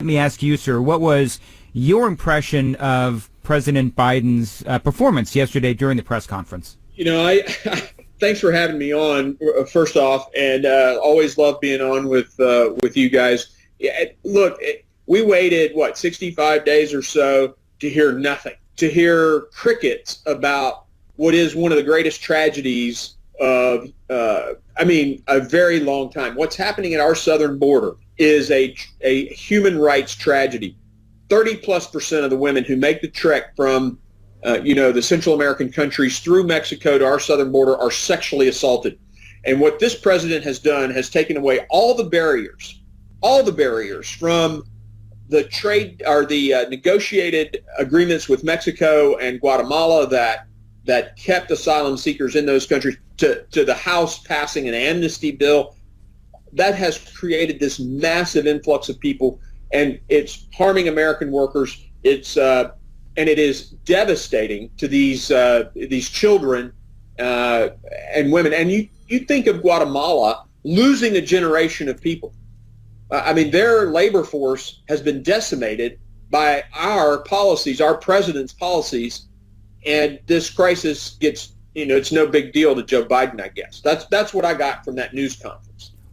Let me ask you, sir, what was your impression of President Biden's performance yesterday during the press conference? I thanks for having me on. First off, and always love being on with you guys. Yeah, look, we waited 65 days or so to hear nothing, to hear crickets about what is one of the greatest tragedies of a very long time. What's happening at our southern border is a human rights tragedy. 30+% of the women who make the trek from the Central American countries through Mexico to our southern border are sexually assaulted. And what this president has done has taken away all the barriers from the trade or the negotiated agreements with Mexico and Guatemala that kept asylum seekers in those countries to the House passing an amnesty bill. That has created this massive influx of people, and it's harming American workers. And it is devastating to these children and women. And you think of Guatemala losing a generation of people. Their labor force has been decimated by our policies, our president's policies, and this crisis gets, it's no big deal to Joe Biden, I guess. That's what I got from that news conference.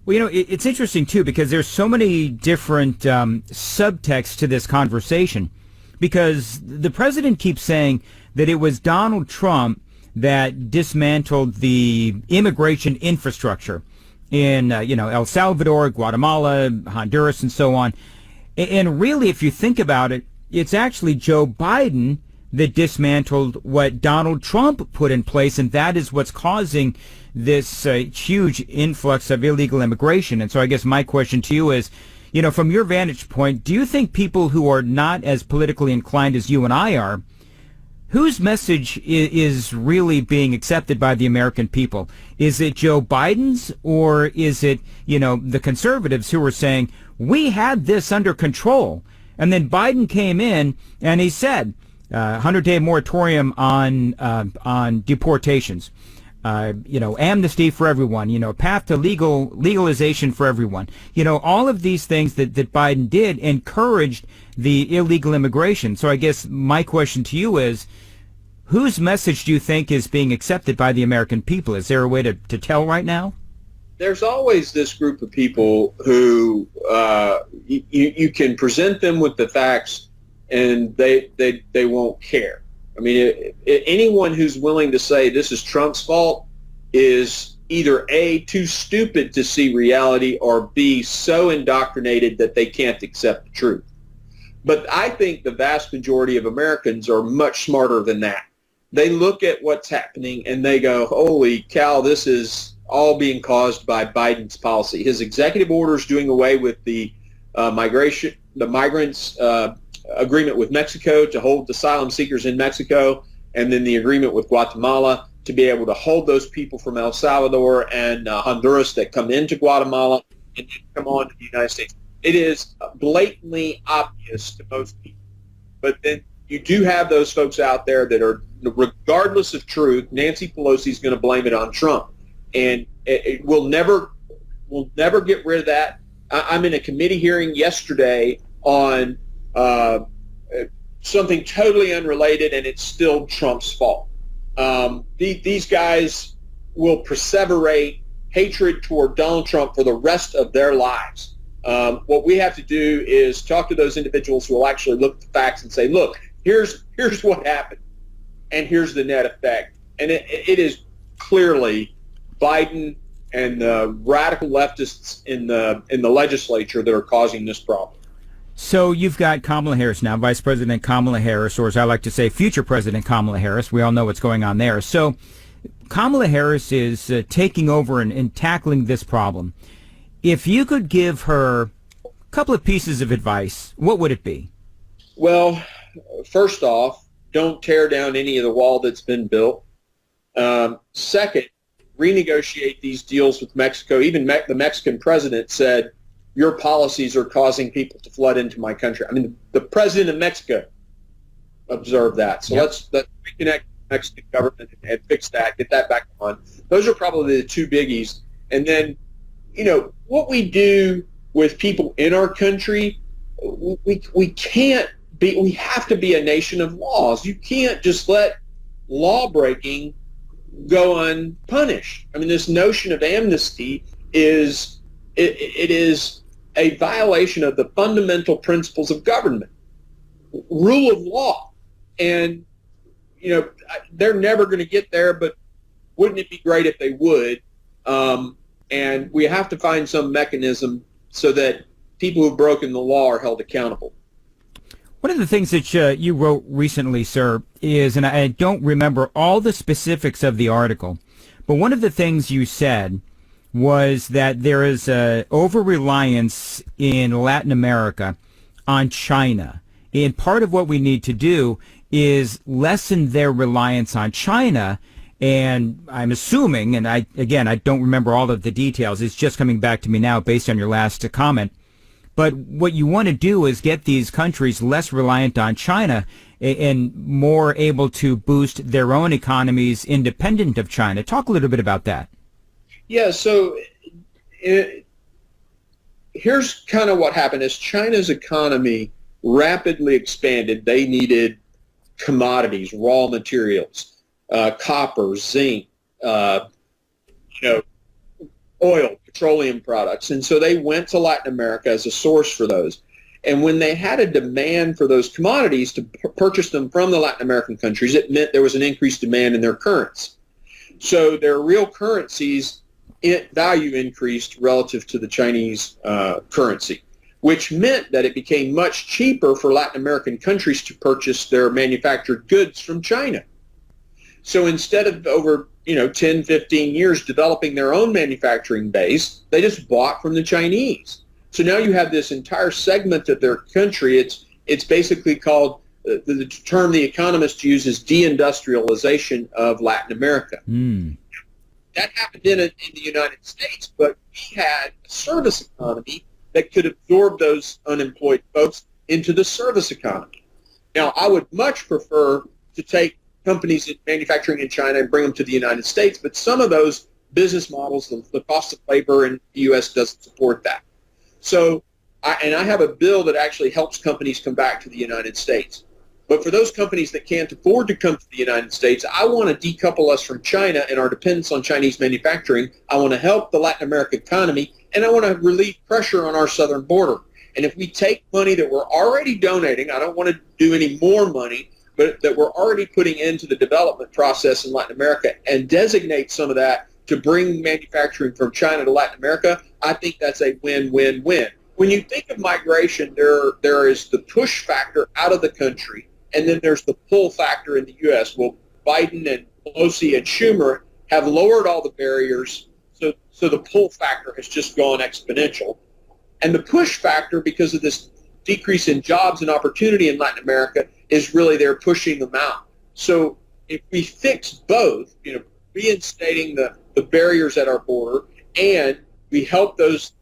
Well, it's interesting, too, because there's so many different subtexts to this conversation, because the president keeps saying that it was Donald Trump that dismantled the immigration infrastructure in, El Salvador, Guatemala, Honduras, and so on. And really, if you think about it, it's actually Joe Biden that dismantled what Donald Trump put in place, and that is what's causing this huge influx of illegal immigration. And so I guess my question to you is, from your vantage point, do you think people who are not as politically inclined as you and I are, whose message is really being accepted by the American people? Is it Joe Biden's, or is it, the conservatives who are saying, we had this under control? And then Biden came in and he said, 100-day moratorium on deportations, amnesty for everyone, path to legalization for everyone. All of these things that Biden did encouraged the illegal immigration. So I guess my question to you is, whose message do you think is being accepted by the American people? Is there a way to tell right now? There's always this group of people who you can present them with the facts and they won't care. Anyone who's willing to say this is Trump's fault is either A, too stupid to see reality, or B, so indoctrinated that they can't accept the truth. But I think the vast majority of Americans are much smarter than that. They look at what's happening and they go, holy cow, this is all being caused by Biden's policy. His executive orders doing away with the migrants agreement with Mexico to hold asylum seekers in Mexico, and then the agreement with Guatemala to be able to hold those people from El Salvador and Honduras that come into Guatemala and come on to the United States. It is blatantly obvious to most people. But then you do have those folks out there that are, regardless of truth, Nancy Pelosi is going to blame it on Trump. And we'll never get rid of that. I'm in a committee hearing yesterday on something totally unrelated, and it's still Trump's fault. These guys will perseverate hatred toward Donald Trump for the rest of their lives. What we have to do is talk to those individuals who will actually look at the facts and say, look, here's what happened, and here's the net effect. And it is clearly Biden and the radical leftists in the legislature that are causing this problem. So you've got Kamala Harris now, Vice President Kamala Harris, or as I like to say, future President Kamala Harris. We all know what's going on there. So Kamala Harris is taking over and tackling this problem. If you could give her a couple of pieces of advice, what would it be? Well, first off, don't tear down any of the wall that's been built. Second, renegotiate these deals with Mexico. Even the Mexican president said, your policies are causing people to flood into my country. The president of Mexico observed that. So let's reconnect the Mexican government and fix that, get that back on. Those are probably the two biggies. And then, what we do with people in our country we can't be. We have to be a nation of laws. You can't just let law breaking go unpunished. I mean, this notion of amnesty is it is a violation of the fundamental principles of government, rule of law, and they're never going to get there. But wouldn't it be great if they would? And we have to find some mechanism so that people who've broken the law are held accountable. One of the things that you wrote recently, sir, is, and I don't remember all the specifics of the article, but one of the things you said was that there is a over-reliance in Latin America on China. And part of what we need to do is lessen their reliance on China. And I'm assuming, and I don't remember all of the details, it's just coming back to me now based on your last comment, but what you want to do is get these countries less reliant on China and more able to boost their own economies independent of China. Talk a little bit about that. Yeah, so here's kind of what happened. As China's economy rapidly expanded, they needed commodities, raw materials, copper, zinc, oil, petroleum products. And so they went to Latin America as a source for those. And when they had a demand for those commodities to purchase them from the Latin American countries, it meant there was an increased demand in their currency. So their real currencies, value increased relative to the Chinese currency, which meant that it became much cheaper for Latin American countries to purchase their manufactured goods from China. So instead of over 10, 15 years developing their own manufacturing base, they just bought from the Chinese. So now you have this entire segment of their country. It's basically called, the term the economists use is deindustrialization of Latin America. That happened in the United States, but we had a service economy that could absorb those unemployed folks into the service economy. Now, I would much prefer to take companies in manufacturing in China and bring them to the United States, but some of those business models, the cost of labor in the U.S. doesn't support that. So, I have a bill that actually helps companies come back to the United States. But for those companies that can't afford to come to the United States, I want to decouple us from China and our dependence on Chinese manufacturing. I want to help the Latin American economy, and I want to relieve pressure on our southern border. And if we take money that we're already donating, I don't want to do any more money, but that we're already putting into the development process in Latin America and designate some of that to bring manufacturing from China to Latin America, I think that's a win-win-win. When you think of migration, there is the push factor out of the country, and then there's the pull factor in the U.S. Well, Biden and Pelosi and Schumer have lowered all the barriers, so the pull factor has just gone exponential. And the push factor, because of this decrease in jobs and opportunity in Latin America, is really they're pushing them out. So if we fix both, reinstating the barriers at our border, and we help those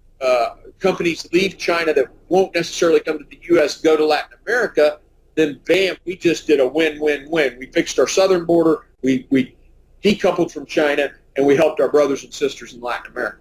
companies leave China that won't necessarily come to the U.S. go to Latin America, then bam, we just did a win-win-win. We fixed our southern border, we decoupled from China, and we helped our brothers and sisters in Latin America.